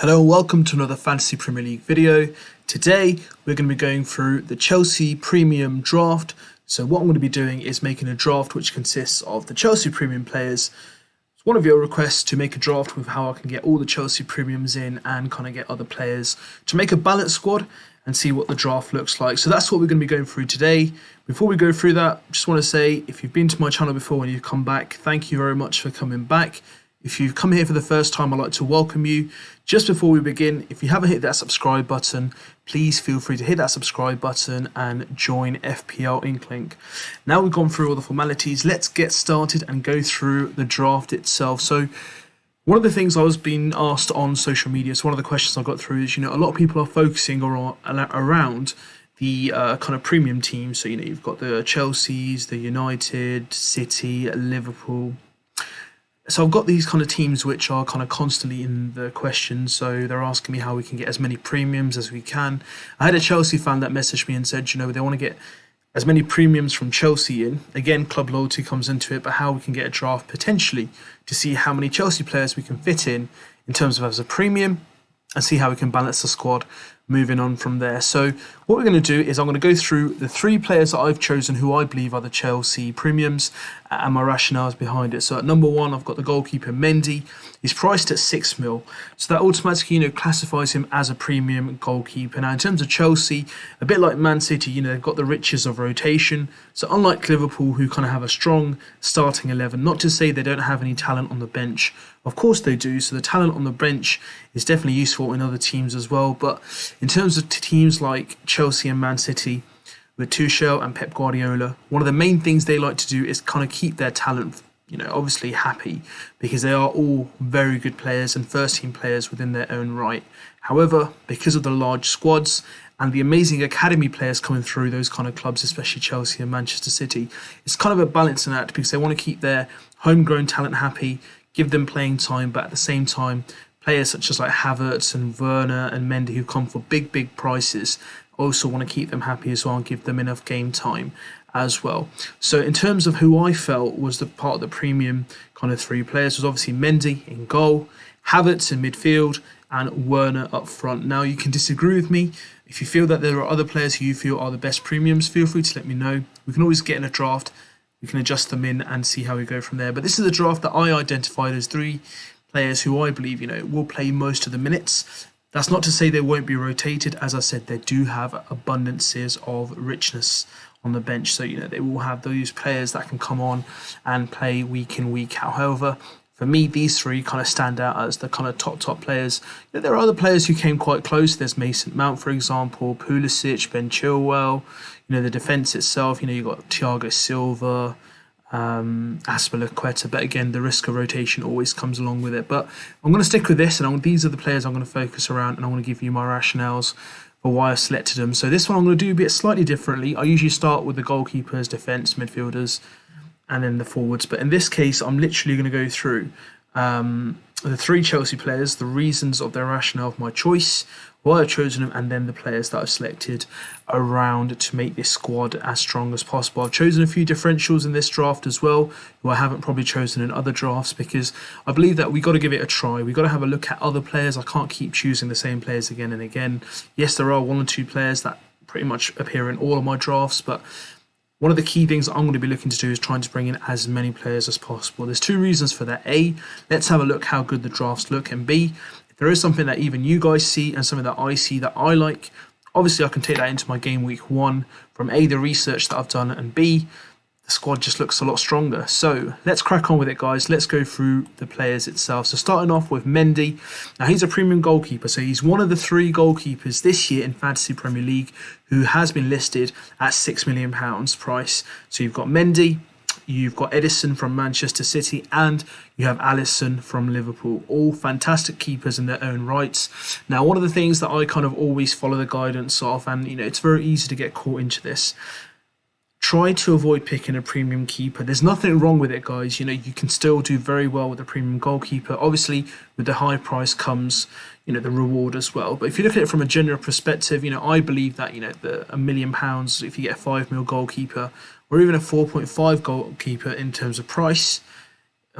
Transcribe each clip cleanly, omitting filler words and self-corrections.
Hello and welcome to another Fantasy Premier League video. Today we're going to be going through the Chelsea Premium Draft. So what I'm going to be doing is making a draft which consists of the Chelsea Premium players. It's one of your requests to make a draft with how I can get all the Chelsea Premiums in and kind of get other players to make a balanced squad and see what the draft looks like. So that's what we're going to be going through today. Before we go through that, just want to say if you've been to my channel before and you've come back, thank you very much for coming back. If you've come here for the first time, I'd like to welcome you. Just before we begin, if you haven't hit that subscribe button, please feel free to hit that subscribe button and join FPL Inklink. Now we've gone through all the formalities, let's get started and go through the draft itself. So one of the things I was being asked on social media, so one of the questions I got through is, a lot of people are focusing around the kind of premium teams. So, you've got the Chelsea's, the United, City, Liverpool. So I've got these kind of teams which are kind of constantly in the questions. So they're asking me how we can get as many premiums as we can. I had a Chelsea fan that messaged me and said, they want to get as many premiums from Chelsea in. Again, club loyalty comes into it, but how we can get a draft potentially to see how many Chelsea players we can fit in terms of as a premium and see how we can balance the squad moving on from there. So what we're going to do is I'm going to go through the three players that I've chosen who I believe are the Chelsea premiums and my rationales behind it. So at number one, I've got the goalkeeper Mendy. He's priced at 6 mil. So that automatically, classifies him as a premium goalkeeper. Now in terms of Chelsea, a bit like Man City, they've got the riches of rotation. So unlike Liverpool, who kind of have a strong starting 11, not to say they don't have any talent on the bench. Of course they do. So the talent on the bench is definitely useful in other teams as well. But in terms of teams like Chelsea and Man City, with Tuchel and Pep Guardiola, one of the main things they like to do is kind of keep their talent, obviously happy, because they are all very good players and first-team players within their own right. However, because of the large squads and the amazing academy players coming through those kind of clubs, especially Chelsea and Manchester City, it's kind of a balancing act because they want to keep their homegrown talent happy, give them playing time, but at the same time, players such as like Havertz and Werner and Mendy who come for big prices also want to keep them happy as well and give them enough game time as well. So in terms of who I felt was the part of the premium kind of three players was obviously Mendy in goal, Havertz in midfield and Werner up front. Now you can disagree with me. If you feel that there are other players who you feel are the best premiums, feel free to let me know. We can always get in a draft. We can adjust them in and see how we go from there. But this is the draft that I identified as three players who I believe, will play most of the minutes. That's not to say they won't be rotated. As I said, they do have abundances of richness on the bench. So, they will have those players that can come on and play week in, week out. However, for me, these three kind of stand out as the kind of top players. There are other players who came quite close. There's Mason Mount, for example, Pulisic, Ben Chilwell. The defence itself, you've got Thiago Silva, Aspilicueta, but again the risk of rotation always comes along with it. But I'm going to stick with this, and these are the players I'm going to focus around, and I'm going to give you my rationales for why I selected them. So this one I'm going to do a bit slightly differently. I usually start with the goalkeepers, defence, midfielders, and then the forwards. But in this case, I'm literally going to go through the three Chelsea players, the reasons of their rationale of my choice, why I've chosen them, and then the players that I've selected around to make this squad as strong as possible. I've chosen a few differentials in this draft as well, who I haven't probably chosen in other drafts, because I believe that we got to give it a try. We got to have a look at other players. I can't keep choosing the same players again and again. Yes, there are one or two players that pretty much appear in all of my drafts, but one of the key things I'm going to be looking to do is trying to bring in as many players as possible. There's two reasons for that. A, let's have a look how good the drafts look, and B, if there is something that even you guys see and something that I see that I like, obviously I can take that into my game week one from A, the research that I've done, and B, the squad just looks a lot stronger. So let's crack on with it, guys. Let's go through the players itself. So starting off with Mendy. Now he's a premium goalkeeper, so he's one of the three goalkeepers this year in Fantasy Premier League who has been listed at £6 million price. So you've got Mendy, you've got Edison from Manchester City, and you have Alisson from Liverpool. All fantastic keepers in their own rights. Now, one of the things that I kind of always follow the guidance of, and it's very easy to get caught into this, try to avoid picking a premium keeper. There's nothing wrong with it, guys. You can still do very well with a premium goalkeeper. Obviously, with the high price comes, the reward as well. But if you look at it from a general perspective, I believe that, the £1 million, if you get a 5 mil goalkeeper, or even a 4.5 goalkeeper in terms of price,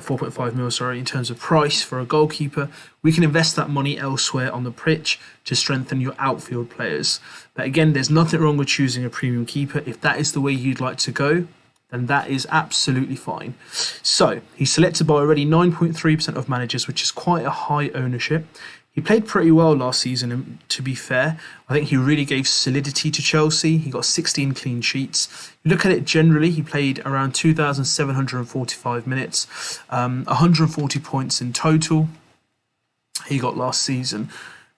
4.5 mil, sorry, in terms of price for a goalkeeper. We can invest that money elsewhere on the pitch to strengthen your outfield players. But again, there's nothing wrong with choosing a premium keeper. If that is the way you'd like to go, then that is absolutely fine. So he's selected by already 9.3% of managers, which is quite a high ownership. He played pretty well last season, and to be fair, I think he really gave solidity to Chelsea. He got 16 clean sheets. You look at it generally, he played around 2,745 minutes, 140 points in total he got last season.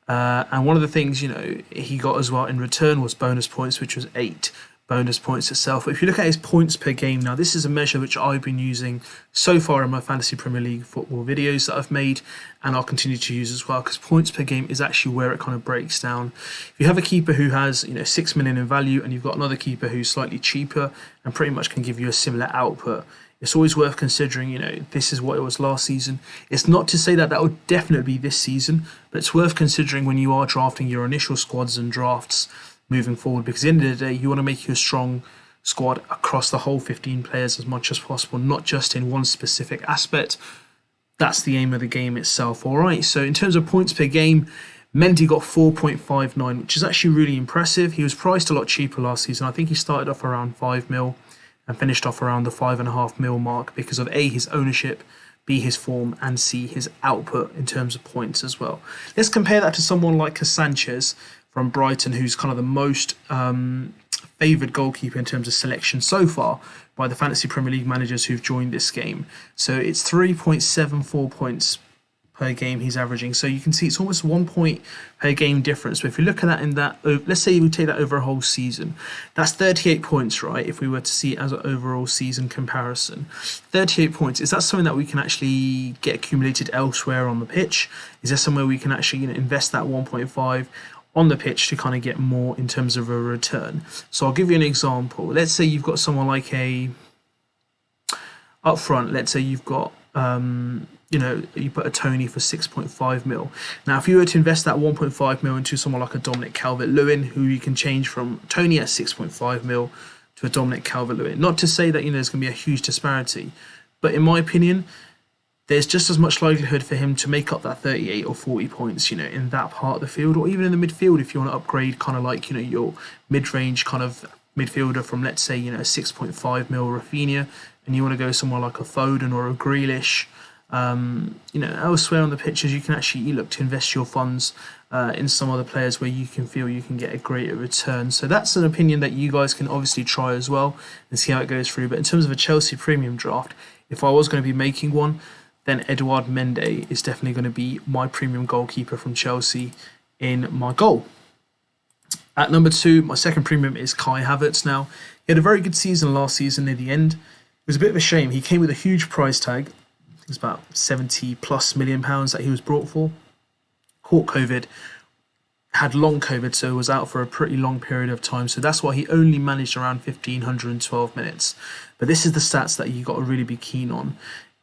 And one of the things, he got as well in return was bonus points, which was 8 bonus points itself. But if you look at his points per game now, this is a measure which I've been using so far in my Fantasy Premier League football videos that I've made, and I'll continue to use as well, because points per game is actually where it kind of breaks down. If you have a keeper who has 6 million in value, and you've got another keeper who's slightly cheaper and pretty much can give you a similar output, it's always worth considering, this is what it was last season. It's not to say that would definitely be this season, but it's worth considering when you are drafting your initial squads and drafts moving forward, because at the end of the day, you want to make your strong squad across the whole 15 players as much as possible, not just in one specific aspect. That's the aim of the game itself. All right, so in terms of points per game, Mendy got 4.59, which is actually really impressive. He was priced a lot cheaper last season. I think he started off around 5 mil and finished off around the 5.5 mil mark because of A, his ownership, B, his form, and C, his output in terms of points as well. Let's compare that to someone like Sanchez from Brighton, who's kind of the most favoured goalkeeper in terms of selection so far by the Fantasy Premier League managers who've joined this game. So it's 3.74 points per game he's averaging. So you can see it's almost 1 point per game difference. But if you look at that in that, let's say we take that over a whole season, that's 38 points, right? If we were to see it as an overall season comparison, 38 points, is that something that we can actually get accumulated elsewhere on the pitch? Is there somewhere we can actually invest that 1.5 on the pitch to kind of get more in terms of a return? So I'll give you an example. Let's say you've got someone like up front, let's say you've got you put a Tony for 6.5 mil. Now, if you were to invest that 1.5 mil into someone like a Dominic Calvert-Lewin, who you can change from Tony at 6.5 mil to a Dominic Calvert-Lewin, not to say that there's going to be a huge disparity, but in my opinion, there's just as much likelihood for him to make up that 38 or 40 points, in that part of the field, or even in the midfield if you want to upgrade kind of like, your mid-range kind of midfielder from, let's say, 6.5 mil Rafinha, and you want to go somewhere like a Foden or a Grealish. Elsewhere on the pitches, you can actually look to invest your funds in some other players where you can feel you can get a greater return. So that's an opinion that you guys can obviously try as well and see how it goes through. But in terms of a Chelsea premium draft, if I was going to be making one, then Edouard Mendy is definitely going to be my premium goalkeeper from Chelsea in my goal. At number 2, my second premium is Kai Havertz. Now, he had a very good season last season near the end. It was a bit of a shame. He came with a huge price tag. It was about £70+ million that he was brought for. Caught COVID, had long COVID, so was out for a pretty long period of time. So that's why he only managed around 1,512 minutes. But this is the stats that you got to really be keen on.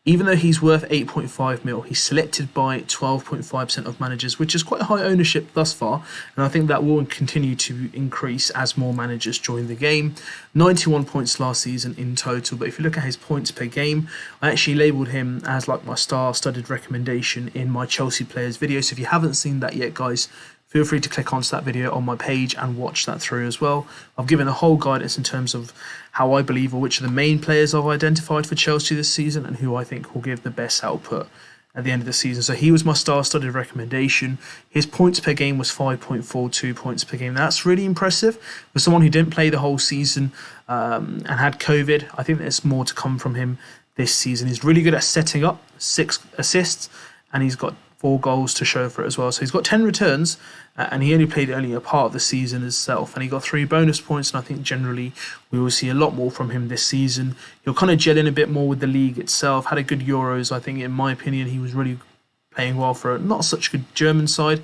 Even though he's worth 8.5 mil, he's selected by 12.5% of managers, which is quite a high ownership thus far, and I think that will continue to increase as more managers join the game. 91 points last season in total, but if you look at his points per game, I actually labelled him as like my star-studded recommendation in my Chelsea players video, so if you haven't seen that yet, guys, feel free to click onto that video on my page and watch that through as well. I've given a whole guidance in terms of how I believe or which of the main players I've identified for Chelsea this season and who I think will give the best output at the end of the season. So he was my star-studded recommendation. His points per game was 5.42 points per game. That's really impressive. For someone who didn't play the whole season and had COVID, I think there's more to come from him this season. He's really good at setting up, 6 assists, and he's got 4 goals to show for it as well. So he's got 10 returns, and he only played a part of the season itself, and he got 3 bonus points, and I think generally we will see a lot more from him this season. He'll kind of gel in a bit more with the league itself, had a good Euros. I think, in my opinion, he was really playing well for a not such good German side,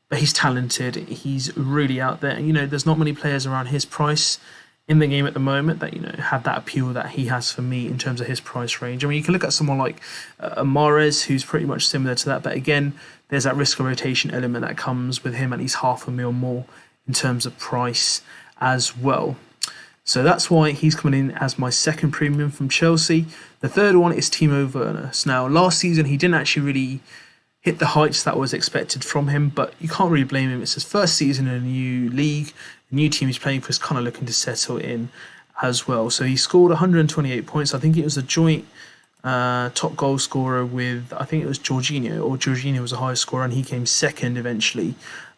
but he's talented, he's really out there, and there's not many players around his price in the game at the moment that have that appeal that he has for me in terms of his price range. I mean, you can look at someone like Mahrez, who's pretty much similar to that, but again, there's that risk of rotation element that comes with him, at least £500,000 more in terms of price as well. So that's why he's coming in as my second premium from Chelsea. The third one is Timo Werner. So now, last season he didn't actually really hit the heights that was expected from him, but you can't really blame him. It's his first season in a new league, a new team he's playing for is kind of looking to settle in as well. So he scored 128 points. I think it was a joint top goal scorer with, I think it was Jorginho, or Jorginho was the highest scorer and he came second eventually.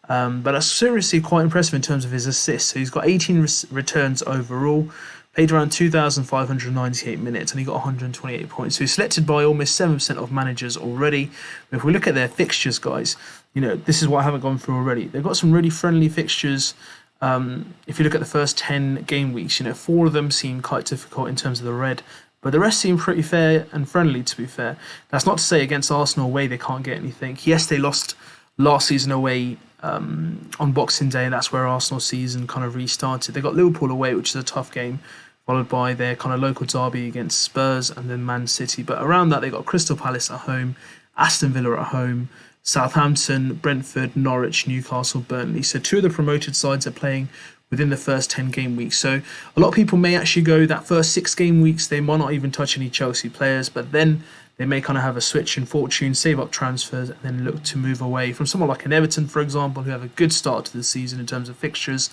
But that's seriously quite impressive in terms of his assists. So he's got 18 returns overall, played around 2,598 minutes, and he got 128 points. So he's selected by almost 7% of managers already. But if we look at their fixtures, guys, this is what I haven't gone through already. They've got some really friendly fixtures. If you look at the first 10 game weeks, 4 of them seem quite difficult in terms of the red, but the rest seem pretty fair and friendly, to be fair. That's not to say against Arsenal away they can't get anything. Yes, they lost last season away on Boxing Day, and that's where Arsenal's season kind of restarted. They got Liverpool away, which is a tough game, followed by their kind of local derby against Spurs and then Man City. But around that, they got Crystal Palace at home, Aston Villa at home, Southampton, Brentford, Norwich, Newcastle, Burnley. So 2 of the promoted sides are playing within the first 10 game weeks. So a lot of people may actually go that first 6 game weeks, they might not even touch any Chelsea players, but then they may kind of have a switch in fortune, save up transfers, and then look to move away from someone like an Everton, for example, who have a good start to the season in terms of fixtures,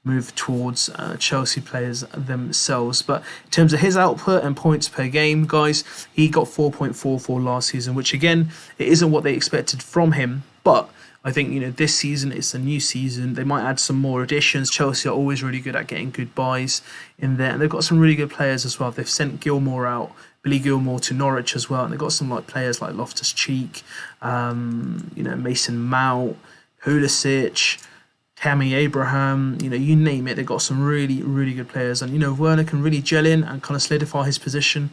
move towards Chelsea players themselves. But in terms of his output and points per game, guys, he got 4.44 last season, which again, it isn't what they expected from him. But I think, this season, it's a new season. They might add some more additions. Chelsea are always really good at getting good buys in there. And they've got some really good players as well. They've sent Gilmore out, Billy Gilmore to Norwich as well. And they've got some players like Loftus-Cheek, Mason Mount, Pulisic, Tammy Abraham, you name it. They've got some really, really good players. And, Werner can really gel in and kind of solidify his position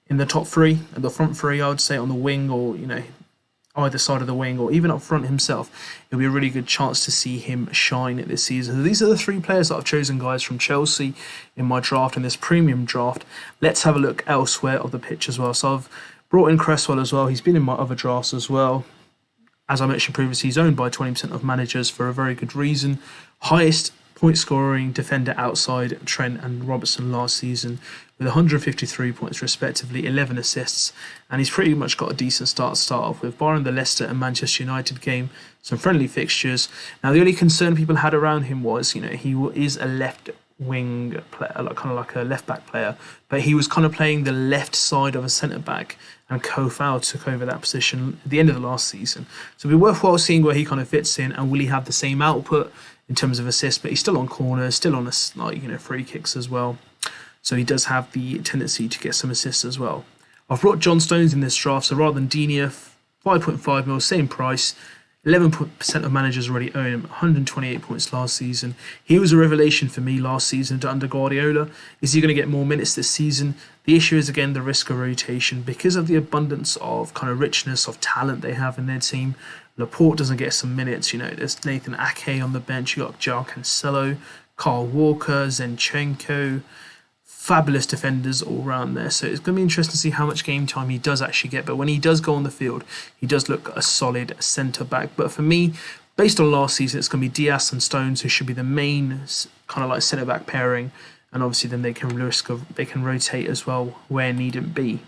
in the top 3, and the front 3, I would say, on the wing, or, either side of the wing, or even up front himself. It'll be a really good chance to see him shine this season. So these are the 3 players that I've chosen, guys, from Chelsea in my draft, in this premium draft. Let's have a look elsewhere of the pitch as well. So I've brought in Cresswell as well. He's been in my other drafts as well. As I mentioned previously, he's owned by 20% of managers for a very good reason. Highest point scoring defender outside Trent and Robertson last season, with 153 points respectively, 11 assists, and he's pretty much got a decent start off with, barring the Leicester and Manchester United game, some friendly fixtures. Now, the only concern people had around him was, he is a left wing player, kind of like a left back player, but he was kind of playing the left side of a centre back, and Kofau took over that position at the end of the last season. So it'll be worthwhile seeing where he kind of fits in, and will he have the same output in terms of assists, but he's still on corners, still on free kicks as well. So he does have the tendency to get some assists as well. I've brought John Stones in this draft, so rather than Digne, 5.5 mil, same price. 11% of managers already own him, 128 points last season. He was a revelation for me last season under Guardiola. Is he going to get more minutes this season? The issue is, again, the risk of rotation. Because of the abundance of kind of richness of talent they have in their team, Laporte doesn't get some minutes. There's Nathan Ake on the bench. You got João Cancelo, Kyle Walker, Zinchenko. Fabulous defenders all around there. So it's going to be interesting to see how much game time he does actually get. But when he does go on the field, he does look a solid centre-back. But for me, based on last season, it's going to be Diaz and Stones who should be the main kind of like centre-back pairing. And obviously then they can rotate as well where needn't be.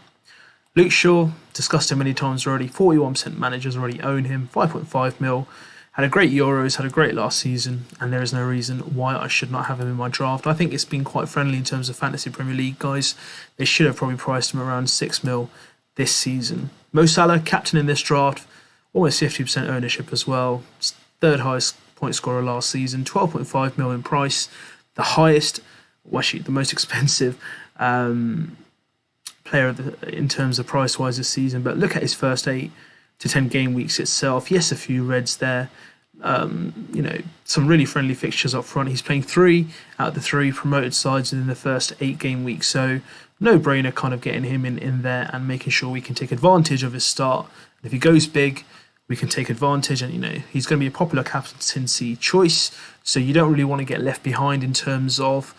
Luke Shaw, discussed him many times already. 41% managers already own him. 5.5 mil. Had a great Euros, had a great last season, and there is no reason why I should not have him in my draft. I think it's been quite friendly in terms of Fantasy Premier League, guys. They should have probably priced him around 6 mil this season. Mo Salah, captain in this draft, almost 50% ownership as well. Third highest point scorer last season, 12.5 mil in price. The highest, well, actually the most expensive player in terms of price-wise this season. But look at his first 8 to 10 game weeks itself. Yes, a few reds there. Some really friendly fixtures up front. He's playing 3 out of the 3 promoted sides within the first 8 game weeks. So no-brainer kind of getting him in there and making sure we can take advantage of his start. And if he goes big, we can take advantage. And, he's going to be a popular captaincy choice. So you don't really want to get left behind in terms of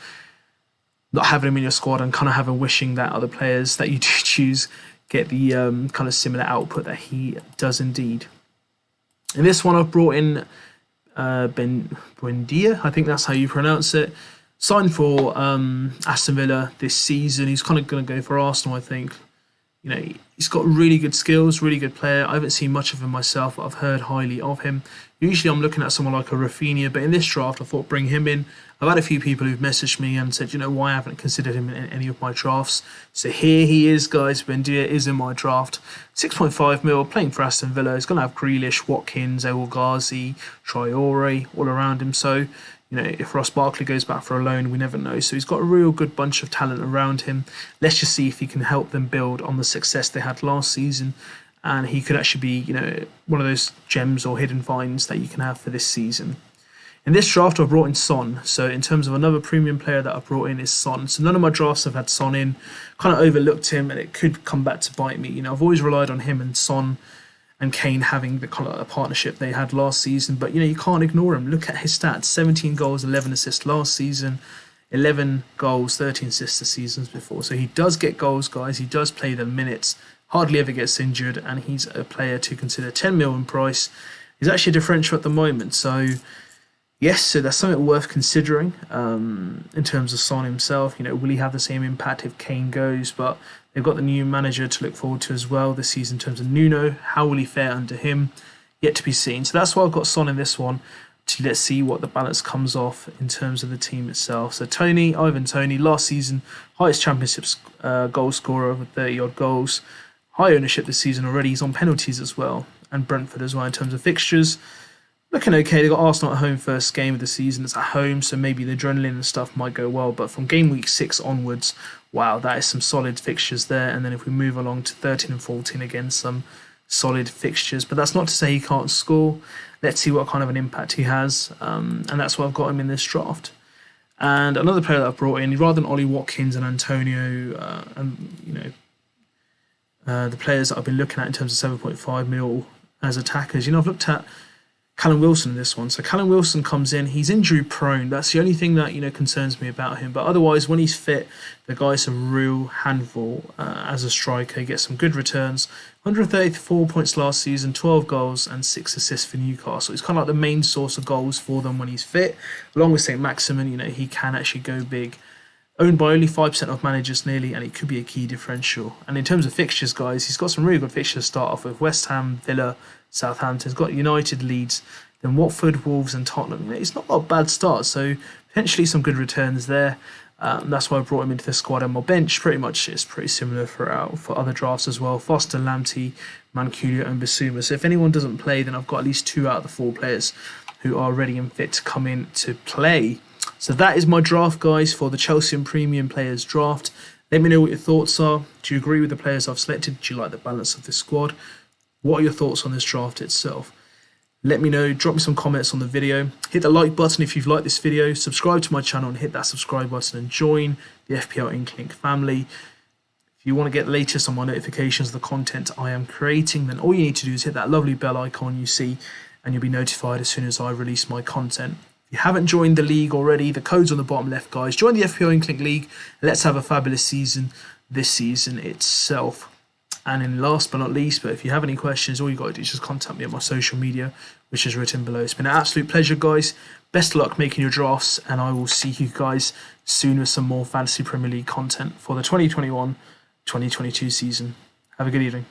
not having him in your squad and kind of having wishing that other players that you do choose get the kind of similar output that he does indeed. In this one, I've brought in Buendia. I think that's how you pronounce it. Signed for Aston Villa this season. He's kind of going to go for Arsenal, I think. You know, he's got really good skills, really good player. I haven't seen much of him myself, but I've heard highly of him. Usually I'm looking at someone like a Rafinha, but in this draft I thought bring him in. I've had a few people who've messaged me and said, you know, why I haven't considered him in any of my drafts. So here he is, guys. Buendia is in my draft. 6.5 mil, playing for Aston Villa. He's going to have Grealish, Watkins, El Ghazi, Traore all around him. So, you know, if Ross Barkley goes back for a loan, we never know. So he's got a real good bunch of talent around him. Let's just see if he can help them build on the success they had last season. And he could actually be, you know, one of those gems or hidden finds that you can have for this season. In this draft, I've brought in Son. So in terms of another premium player that I've brought in is Son. So none of my drafts have had Son in. Kind of overlooked him, and it could come back to bite me. You know, I've always relied on him and Son and Kane having the kind of a partnership they had last season. But, you know, you can't ignore him. Look at his stats. 17 goals, 11 assists last season. 11 goals, 13 assists the seasons before. So he does get goals, guys. He does play the minutes. Hardly ever gets injured. And he's a player to consider. 10 mil in price. He's actually a differential at the moment. So, yes, so that's something worth considering in terms of Son himself. You know, will he have the same impact if Kane goes? But they've got the new manager to look forward to as well this season in terms of Nuno. How will he fare under him? Yet to be seen. So that's why I've got Son in this one. Let's see what the balance comes off in terms of the team itself. So Ivan Toney, last season, highest championship goal scorer with 30-odd goals. High ownership this season already. He's on penalties as well. And Brentford as well in terms of fixtures. Looking okay. They've got Arsenal at home first game of the season. It's at home, so maybe the adrenaline and stuff might go well. But from game week 6 onwards, wow, that is some solid fixtures there. And then if we move along to 13 and 14, again, some solid fixtures. But that's not to say he can't score. Let's see what kind of an impact he has. And that's why I've got him in this draft. And another player that I've brought in, rather than Ollie Watkins and Antonio, and, you know, the players that I've been looking at in terms of 7.5 mil as attackers, you know, I've looked at Callum Wilson in this one. So Callum Wilson comes in. He's injury prone. That's the only thing that, you know, concerns me about him. But otherwise, when he's fit, the guy's a real handful as a striker. He gets some good returns. 134 points last season, 12 goals and 6 assists for Newcastle. He's kind of like the main source of goals for them when he's fit. Along with St. Maximin, you know, he can actually go big. Owned by only 5% of managers nearly, and it could be a key differential. And in terms of fixtures, guys, he's got some really good fixtures to start off with. West Ham, Villa, Southampton. He's got United, Leeds, then Watford, Wolves and Tottenham. It's not a bad start, so potentially some good returns there. That's why I brought him into the squad. And my bench pretty much is pretty similar for other drafts as well. Foster, Lamptey, Manculia and Bissouma. So if anyone doesn't play, then I've got at least 2 out of the 4 players who are ready and fit to come in to play. So that is my draft, guys, for the Chelsea and Premium Players draft. Let me know what your thoughts are. Do you agree with the players I've selected? Do you like the balance of this squad? What are your thoughts on this draft itself? Let me know. Drop me some comments on the video. Hit the like button if you've liked this video. Subscribe to my channel and hit that subscribe button and join the FPL Inklink family. If you want to get the latest on my notifications of the content I am creating, then all you need to do is hit that lovely bell icon you see and you'll be notified as soon as I release my content. If you haven't joined the league already, the code's on the bottom left, guys. Join the FPL Inklink League. Let's have a fabulous season this season itself. And in last but not least, but if you have any questions, all you got to do is just contact me on my social media, which is written below. It's been an absolute pleasure, guys. Best of luck making your drafts, and I will see you guys soon with some more Fantasy Premier League content for the 2021-2022 season. Have a good evening.